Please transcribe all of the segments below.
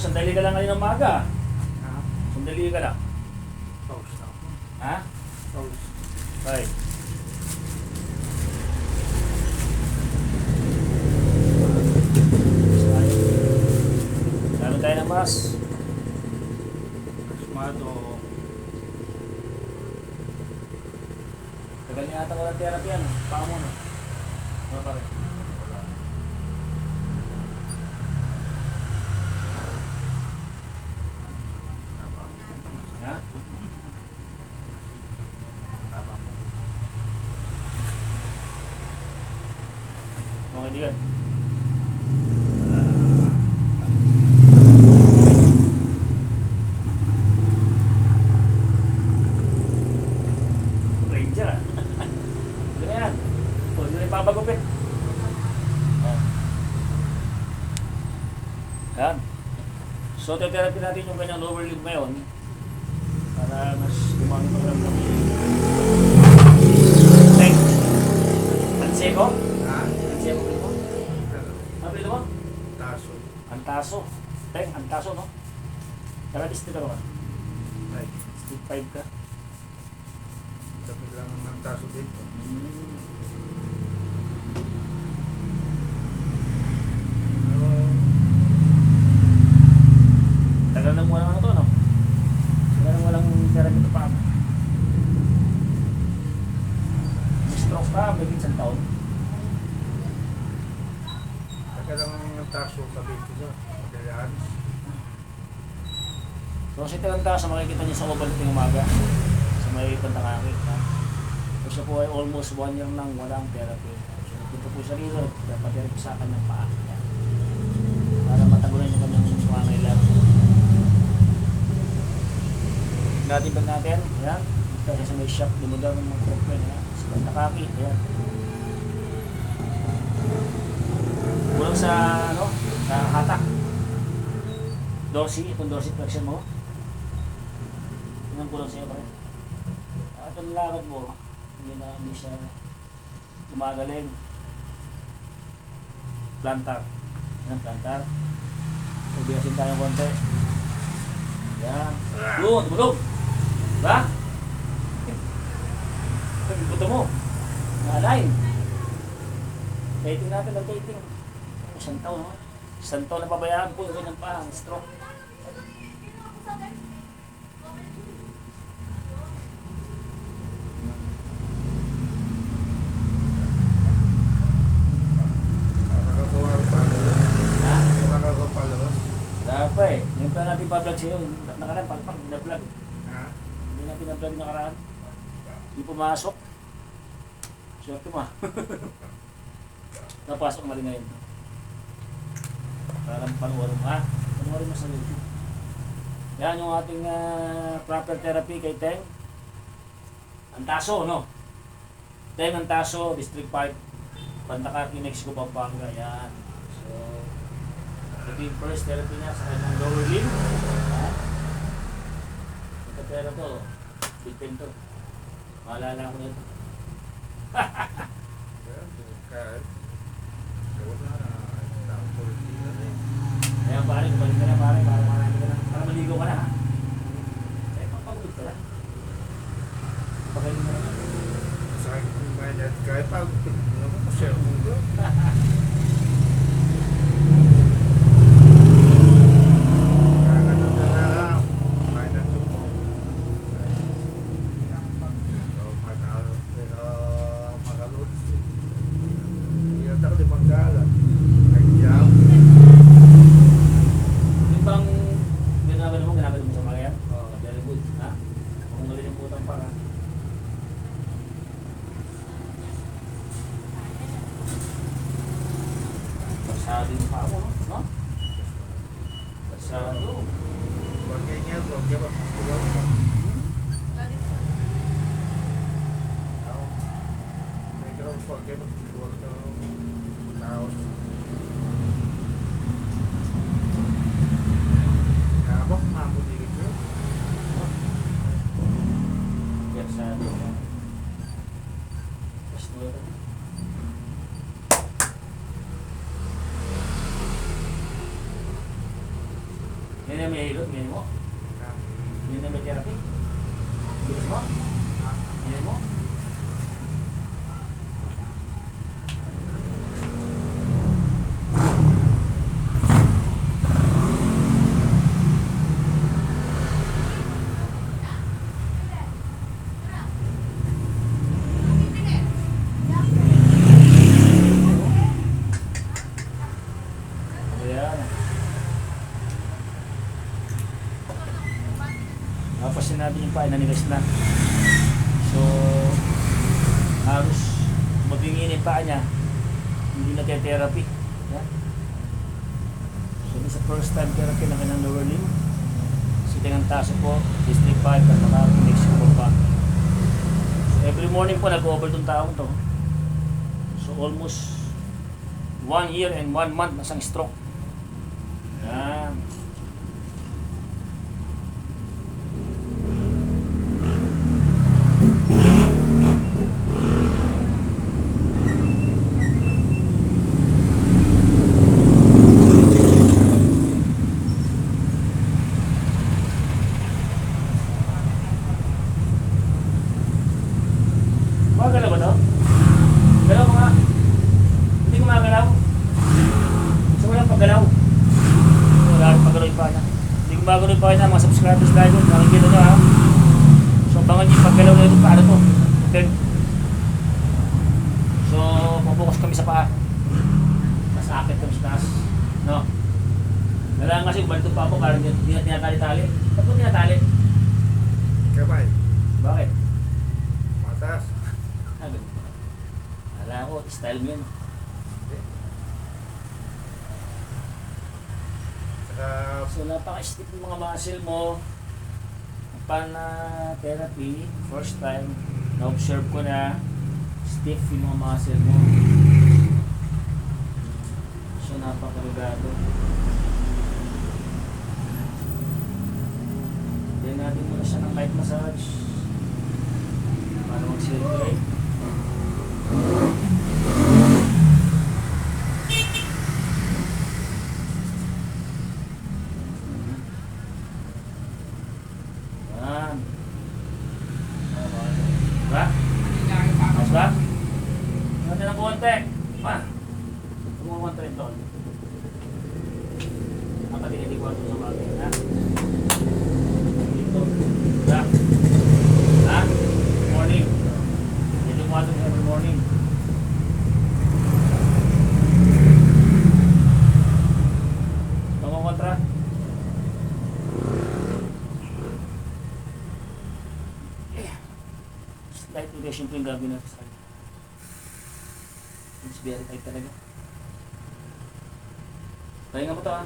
Sandali ka lang ngayon ng maga. Ha? Sandali ka lang. Pause na ako. Ha? Pause. Bye. Lalo tayo ng mas. Asmado. Tagal niya ata walang therapy yan. Paa mo na. Ano pa rin? Ha? Okay, di yan. Ranger ah. Ganyan. O, hindi na ipapagupit. Yan. So, therapy natin yung kanyang lower limb ngayon para mas gumamit ng ramdam. Thank you. Anseko? Ha? Anseko mo? Ano pili mo? Taso. Antaso. Teng, antaso, no? Karate stick ka naman. Ay, Stick 5 ka. sabi lang ng taso dito. Tagal na muna naman ito, no? Tagal na walang therapy ito pa. May stroke ka, may isang taon. Taga lang ng taso sabi ko sa Pagayaan. So, si Tagantaso, makikita niyo sa overlook ng umaga sa may Pantangangit. So, siya po ay almost 1 year nang walang therapy. So, dito po siya rito, dapat sa kanyang paa. Yan. Para matagulan yung kanyang pangangailangan. Natin ba natin? Ayan. Dito sa may shop, lumudang ng mga kopren. Sa Pantakaki. Ayan. Kulang sa, ano, sa hatak. Dorsey, itong dorsey flexion mo. Yan ang kulang sa'yo pa rin. At ang lakad mo, hindi siya gumagaling. Plantar. Yan, plantar. Ubigasin tayo konti. Yan. Doon, tumulog. Diba? Yung buto mo. Na-align. Dating natin, dating. Isang taon, no? Isang taon na pabayaan po yung kanyang paa, stroke. Nakakagawa pa. Ha? Nakakagawa pa labas. Dapat eh. Yung pa natin pa-vlog sa'yo, nakaraan, palpak, na-vlog. Ha? Hindi natin na-vlog yung nakaraan. Hindi pumasok. Swerte mo ah. Napasok na rin ngayon. Parang panuwarin mo ha. Panuwarin mo sa YouTube. Yan yung ating proper therapy kay Teng. Antaso, no? Teng Antaso, District 5. Pantakaki, Mexico, Pampanga. Yan. So, ito yung first therapy niya sa kanyang lower limb. Ha? Ito pera to. Big pen to. Maalala ko nito. Kahit. Gawin na. Tapos na rin. Kaya pare, balik ka na pare, para marami ka na. Para maligo ka na ha. Eh, papagod ka na. Pagaling ka na. Sa akin kung bayad. Kahit pag share mo ko. Yung bang ginagawa mo sa mga yan? Very good. Ha? Kung malilimutan para. Pasado yung paa mo, no? Pasado. Pasado. Pasado. na may hilot, ngayon mo. Hindi na may therapy. Bilis mo. Ngayon mo. Ayan. Tapos sinabi niyo pa, inanigas na. So, halos mabingin yung paa niya. Hindi na therapy. Yan. So, this is the first time therapy na kanyang lower limb. Sitting ang taso po, district 5, at naka-next ko pa. So, every morning po, nag-over itong taong to. So, almost 1 year and 1 month na siyang stroke. Yan. Magalaw ba to? Galaw mo nga. Hindi ko magalaw. So walang paggalaw. Wala rin paggalaw yung paa niya. Hindi ko magalaw yung paa niya, mga subscribers tayo. Nakikita nyo ha. So bangan yung paggalaw na ito paano to. Okay. So pupukas kami sa paa. Mas akit kami sa taas. No? Kailangan kasi ubalito pa ako para hindi na tinatali-tali. Ba't mo tinatali? Kamay. Bakit? Matas. Alam ko, style mo yun. Saka, So napaka-stiff ng mga muscle mo. Upon therapy, first time, na-observe ko na stiff yung mga muscle mo. So napakarugado. Then natin muna siya ng light massage para mag-circulate. Yan. Ba? Mas ba? Natin ang konti. Ma. Kumuha rin to. Ang katingin ko ito sa bagay. Ha? Dito. Ba? Ha? Morning. Dito mo ito every morning. Kontra. Slight rotation po yung gagawin natin sa kanya. It's very tight talaga. Pahinga mo to ha.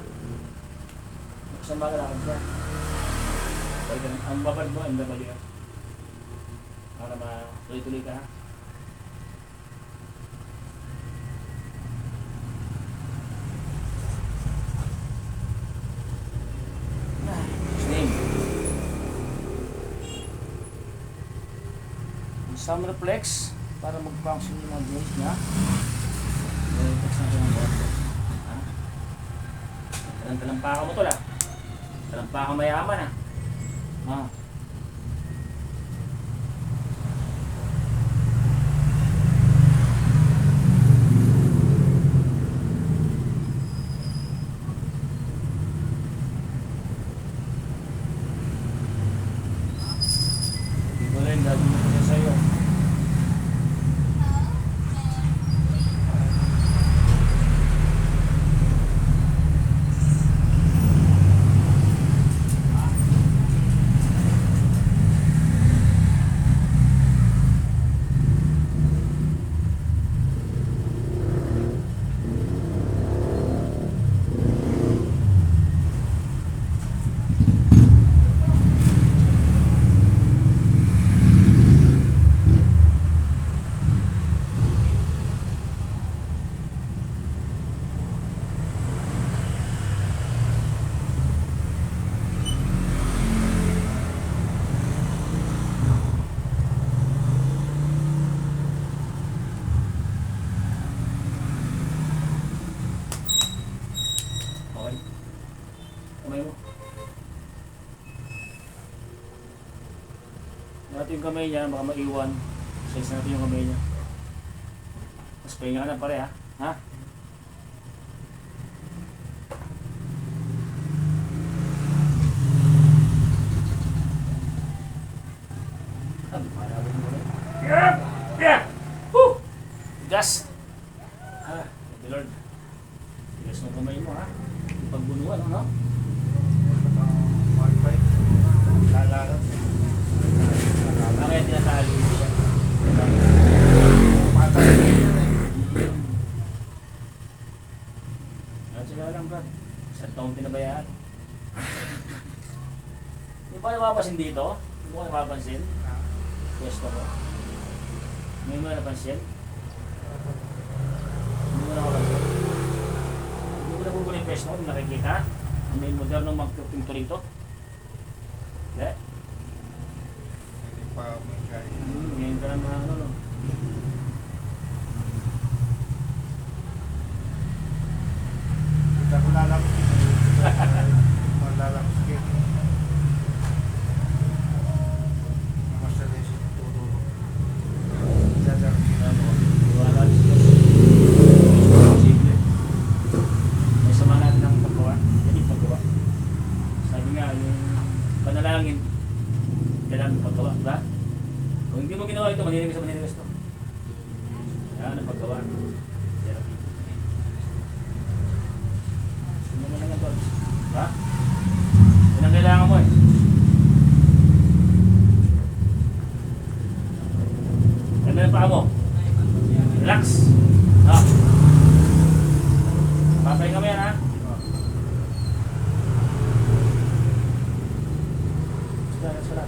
Isang baga lakad siya. Ang babad mo, MW. Para matuloy-tuloy ka ha. Some reflex para mag-function yung mga joints niya. Reflex natin ang bot. Talampaka mo to lang. Talampaka mayaman ha. Hindi ko rin gagawin ko siya sa'yo. natin yung kamay niya, baka maiwan. Size natin yung kamay niya. Tapos pahinga ka na pare ha. Ha? Yeah! Yeah! Woo! Gas! Ah, thank you Lord. Tigas ng kamay mo ha. Yung pagbunuan, ano? Wi-Fi. Lalaras. Bakit tinatalo siya? Matay na yun eh. Sila lang bro. Isang taong pinabayaan. Hindi ba napapansin dito? Hindi ko napapansin. Pwesto ko. Hindi mo napansin? Hindi mo napapansin? Hindi mo napupunin yung pwesto ko kung nakikita? May modernong magpinto rito? Hindi? Hindi pa may kaya. Ngayon ka lang na ano no? Kita ko lalaki. Malalaki kayo. Masali siya tutulog. Dadang sila mo. Wala siya. Posible. May sama natin ang paggawa. Yan yung paggawa. Sabi nga, yung panalangin, kailangan paggawa, diba? Kung hindi mo ginawa ito, maninigas to. Yan ang paggawa. Therapy. Sino mo lang ito? Diba? Yan ang kailangan mo eh. Ganda ng paa mo. Relax. No. Papay kami yan ha. Sala.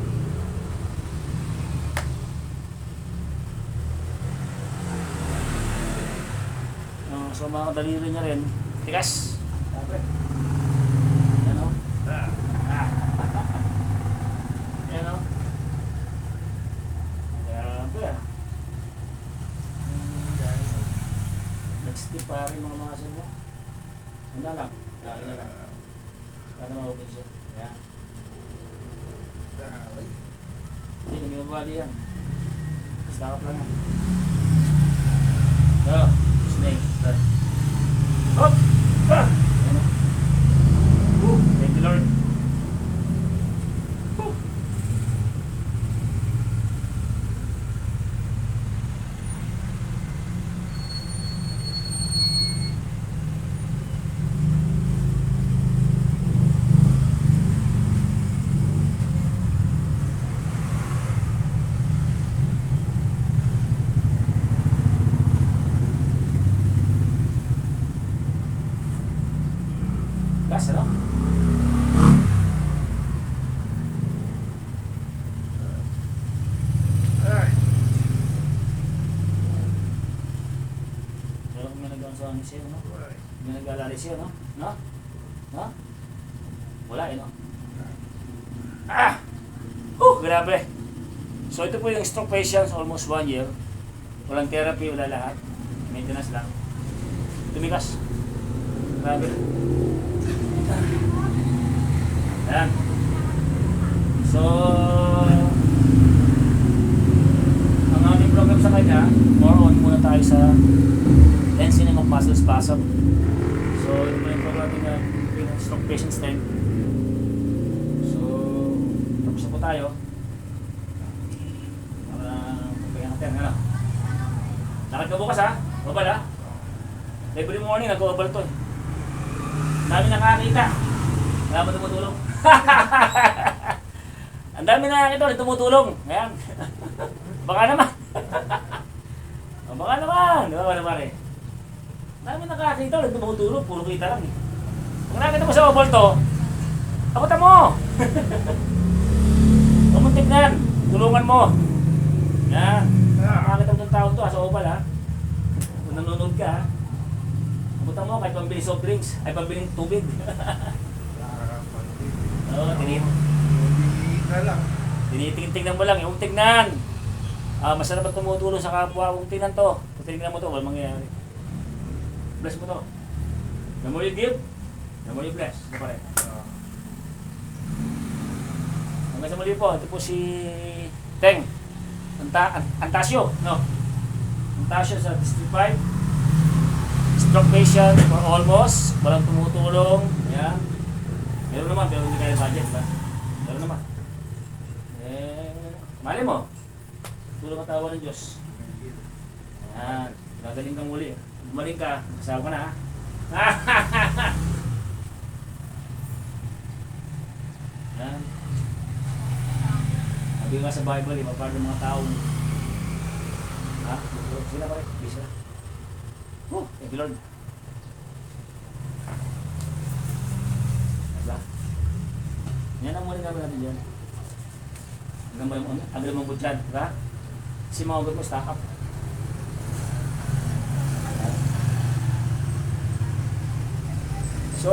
So mga daliri niya rin. Tigas. Siyempre. Yan o. Yan o. Siyempre. Nag-stip pa rin mga muscle mo. Handa lang. Kaya na lang. Para ma-open siya. Yan. Hindi, lumibabali yan. Basta ka lang yan. So, snake. Hop! Ah! Ano? Thank you Lord. Woo! Gas, ano? Ay. Pero kung may nagawa sa amin siya, no? May nag-alari siya, no? No? No? Wala, eh, no? Ah! Grabe! So ito po yung stroke patients, almost 1 year. Walang therapy, wala lahat. Maintenance lang. Tumigas. Grabe. Ayan. So, ang aming program sa kanya, more on muna tayo sa lengthening of muscle spasm. So, ito po yung program natin na yung stroke patients din. So, tapos na po tayo. Para magpahinga natin, ano? Lakad ka bukas ha? Obal ha? Every morning nag-obal to eh. Dami nakakita. Wala mo tumutulong. Ang dami nakakita ulit tumutulong. Ayan. Baka naman. Baka naman. Di ba wala pare? Ang dami nakakita ulit tumutulong. Puro kita lang eh. Kung nakita mo sa obal to, abutan mo. Huwag mong tignan. Tulungan mo. Yan. Nakakita mo ng tao to sa obal ha. Kung nanonood ka ha. Abutan mo kahit pambili soft drinks. Ay pambili tubig. Oo, tinitingnan mo lang, yung tignan. Masarap at tumutulong sa kapwa, kung tignan to. Kung tignan mo to, walang mangyayari. Bless mo to. The more you give, the more you bless. Ito pa rin. Hanggang sa muli po, ito po si Teng. Antasio, no? Antasio sa District 5. Stroke patient for almost. Walang tumutulong. Ayan. Meron naman, pero hindi kaya budget ba? Meron naman. Mali mo. Tulong ang tawa ng Diyos. Ayan. Gagaling kang muli. Gumaling ka. Kasama ka na ha. Ayan. Sabi nga sa Bible, mapapar ng mga taong ha? Sila pa rin. Hindi sila. Thank you Lord. Diba? Yan ang muli namin natin dyan. Ang mo budyan, diba? Kasi mga ugat mo, stack up. So,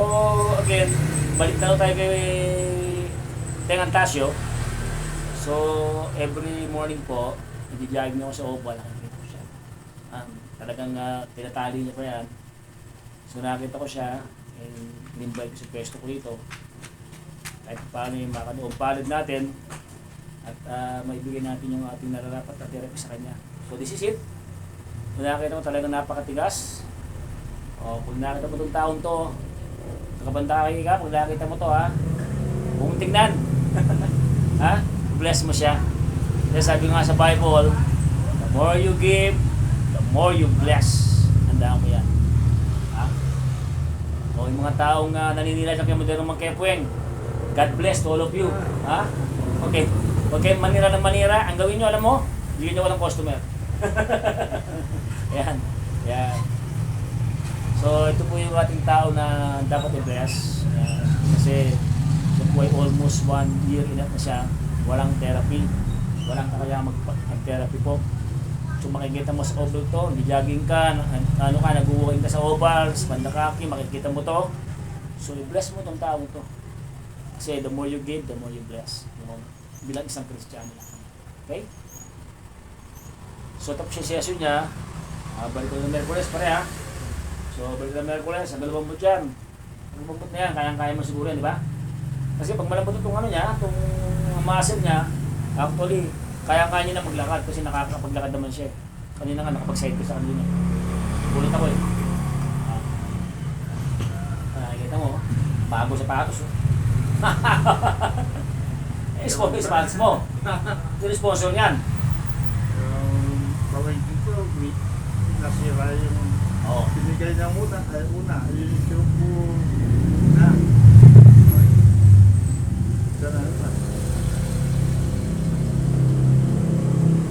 again, balik na tayo kay Teng Antasio. So, every morning po, nag-jogging ako sa oval, nakikita ko siya. Talagang tinatali niya pa yan. So, nakita ko siya, and in-invite ko sa pwesto ko dito. Kahit paano yung makanoong palad natin, at maibigay natin yung ating nararapat na therapy sa kanya. So, this is it. Kung nakita mo talagang napakatigas, kung nakita mo itong taong to, nakabandaki ka, pag nakita mo to ha, huwag tingnan. Ha? Bless mo siya. Kasi sabi nga sa Bible, the more you give, the more you bless. Handaan mo yan. Ha? O yung mga taong naninila sa kay Moderno Mangkepueng, God bless to all of you. Ha? Okay. Huwag kayong manira ng manira. Ang gawin nyo, alam mo, bigyan nyo walang customer. Ayan. Ayan. So, ito po yung ating tao na dapat i-bless. Kasi ito po ay almost 1 year na siya. Walang therapy. Walang kakayang mag-therapy po. So, makikita mo sa oval to, nag-jogging ka, nag-walking ka sa oval, sa Pandakaki, makikita mo to. So, i-bless mo itong tao to. Kasi the more you give, the more you bless. Bilang isang Kristiyano lang. Okay? So, tapos yung session niya, balik ko ng Merkules pare ha. So, balik ng Merkules, ang dalawang dyan. Ang lambot na yan, kayang-kaya mo siguro yan, di ba? Kasi pag malambot itong ano niya, itong muscle niya, actually, kaya-kaya niya na maglakad kasi nakakapaglakad naman siya. Kanina nga, nakapag-side ko sa kanina. Ulit ako eh. Nakikita mo, bago sa patos. Sponsor mo. Ito yung sponsor niyan. Pamangkin ko, nasira yung binigay ng una. Yung po na. Ito na naman.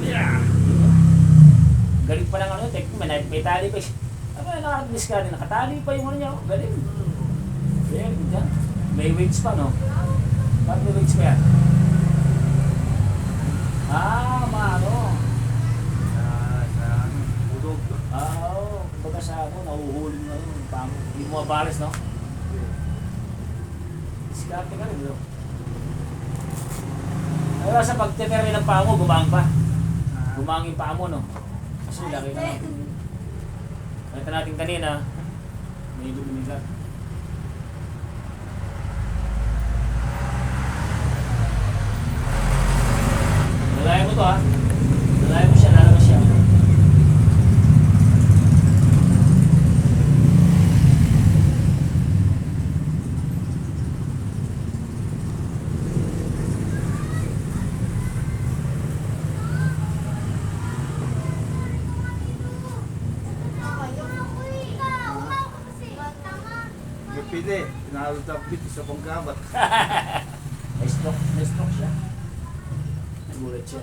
Yeah. Galing pa lang ano, may tali pa siya. Nakakadiscard, nakatali pa yung ano niya. Galing. Galing dyan. May weights pa no? Bakit may weights pa yan? Maano. Budog. Kumbaga sa ano, nahuhuli mo yung pango. Hindi mo mabalis, no? Diskarte ka rin, bro. Kaya sa pagtetermi ng pango, gumang pa. Gumang yung paa mo, no? Kasi laki na. Nakita natin kanina, medyo bumigat. Lalayan mo to ha. Lalayan mo siya, lalabas siya. Pili, pinahalo tapit sa pangkabat. May stroke siya. Nagulat siya.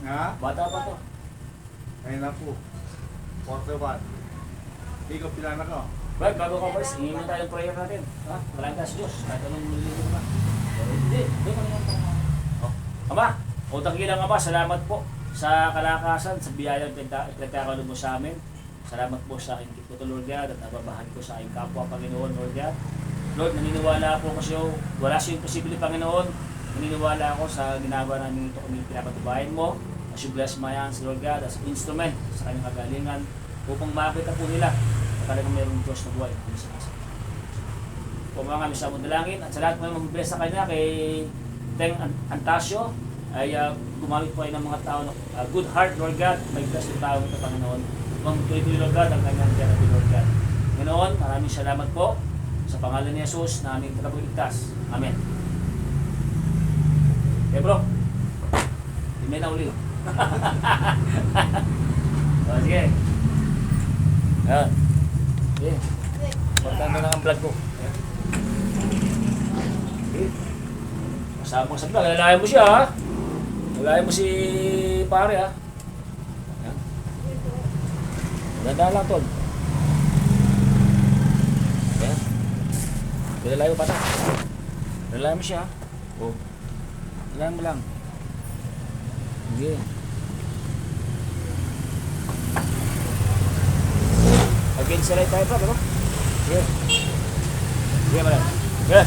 Ha? Bata pa to. Ayun na po. 41. Hindi ko pinana ko. Brad, bago ka boys, hingin mo tayo ng prayer natin. Ha? Maraming tayo sa Diyos. Kahit anong nililito ka. Hindi ka naman. Ama, utang gilang Ama, salamat po sa kalakasan, sa biyayang pinagkakaroon mo sa amin. Salamat po sa aking kito, Lord God, at nababahagi ko sa aking kapwa, Panginoon, Lord God. Lord, naniniwala ako kasi wala siyang posible, Panginoon. Naniniwala ako sa ginagawa namin ito kami pinapatubayan mo. As you bless my hands, Lord God, as instrument sa kanyang kagalingan upang makita po nila na talagang mayroong Diyos na buhay. Pumanga kami sa mundalangin at sa lahat mo mag-bless sa kanya kay Teng Antasio ay gumamit po kayo ng mga tao na good heart, Lord God. May bless yung tao ito, Panginoon. Magtuloy-tuloy, Lord God, ang kanyang therapy, Lord God. Ganoon, maraming salamat po sa pangalan ni Jesus na aming tagapagligtas. Amen. Okay bro, hindi na uli. O, sige. Ayan. Sige. Importante lang ang vlog ko. Ayan. Sige. Kasama mo sa vlog. Lalayan mo siya ha. Lalayan mo si pare ha. Ayan. Ganda lang tol. Ayan. Lalayan mo pata. Lalayan mo siya ha. Oh. Lalayan mo lang. Sige. Against the light tayo pa, bro. Sige. Sige, malam. Sige.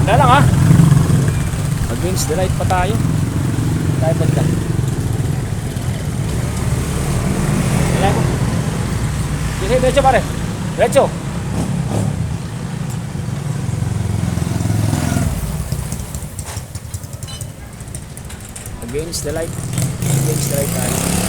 Wala lang, ha? Against the light pa tayo. Tayo banda. Wala mo. Sige, diretso pare. Diretso. Against the light. Against the light tayo.